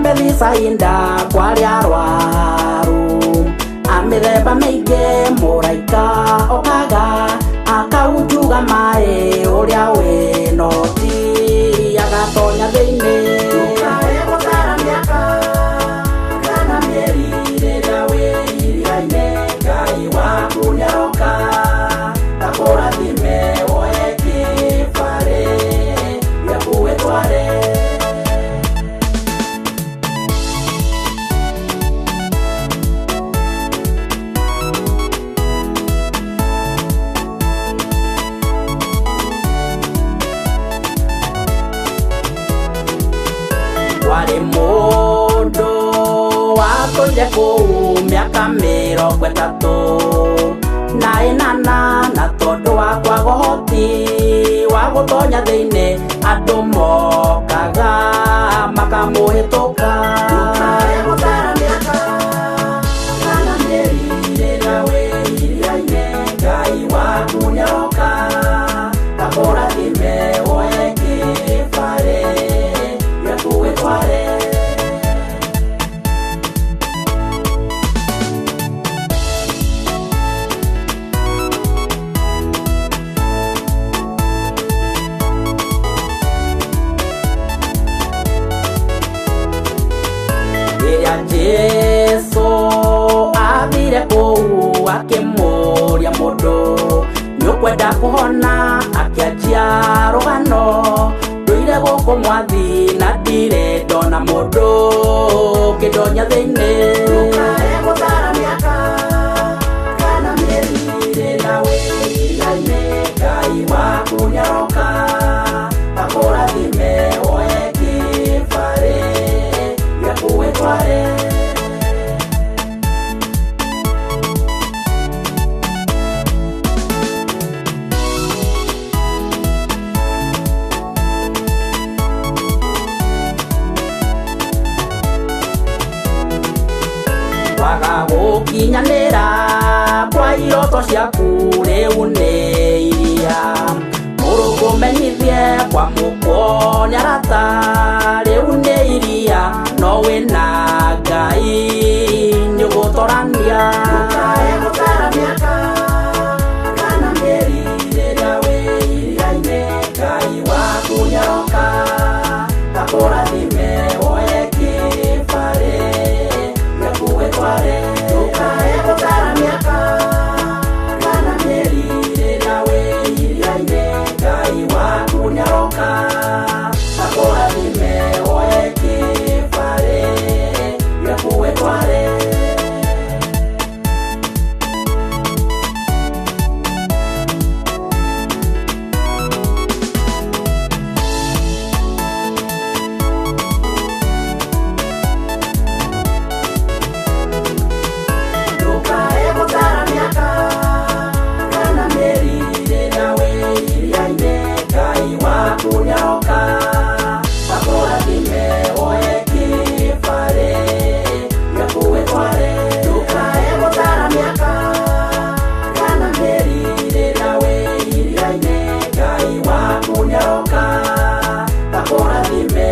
Melissa inda kwari arwaru amithemba meige muraika okaga akaujuga mae uria we noti agatonya thiini tukae gutara miaka kana mieri riria we iriaine Ngai waku nĩaroka takũrathime woe kĩbarĩ gĩaku gĩtware. Wari mundu watũire kũu mĩaka 30 na ĩnana na tondũ wa kwaga ũhoti wa gũtonya thĩinĩ andũ mokaga makamũhĩtũka. Ndũkae gũtara mĩaka kana mĩeri rĩrĩa wĩ iria-inĩ Ngai waku nĩaroka takũrathime woe kĩbarĩ gĩaku gĩtware. Jesu athire kũu akĩmũria mũndũ nĩũkwenda kũhona akĩanjia rũgano ndũire gũkũ mwathi na ndirĩ ndona mũndũ kĩndonya thĩinĩ. Ndũkae gũtara mĩaka kana mĩeri rĩrĩa wĩ iria-inĩ Ngai waku nĩaroka takũrathime woe kĩbarĩ gĩaku gĩtware. Waga gũkinyanĩra kwa iroto ciaku rĩu nĩ iria mũrũkũmenyithie kwa mũkwo nĩarata rĩu nĩ iria no wĩna Ngai nĩũgũtorania. Ndũkae gũtara mĩaka kana mĩeri rĩrĩa wĩ iria-inĩ Ngai waku nĩaroka takũrathime woe kĩbarĩ gĩaku gĩtware. Ndũkae gũtara mĩaka kana mĩeri rĩrĩa wĩ iria-inĩ Ngai waku nĩaroka takũrathime woe kĩbarĩ gĩaku gĩtware. Ndũkae gũtara mĩaka kana mĩeri rĩrĩa wĩ iria-inĩ Ngai waku nĩaroka takũrathime woe kĩbarĩ gĩaku gĩtware. Ndũkae gũtara mĩaka kana mĩeri rĩrĩa wĩ iria-inĩ Ngai waku nĩaroka takũrathime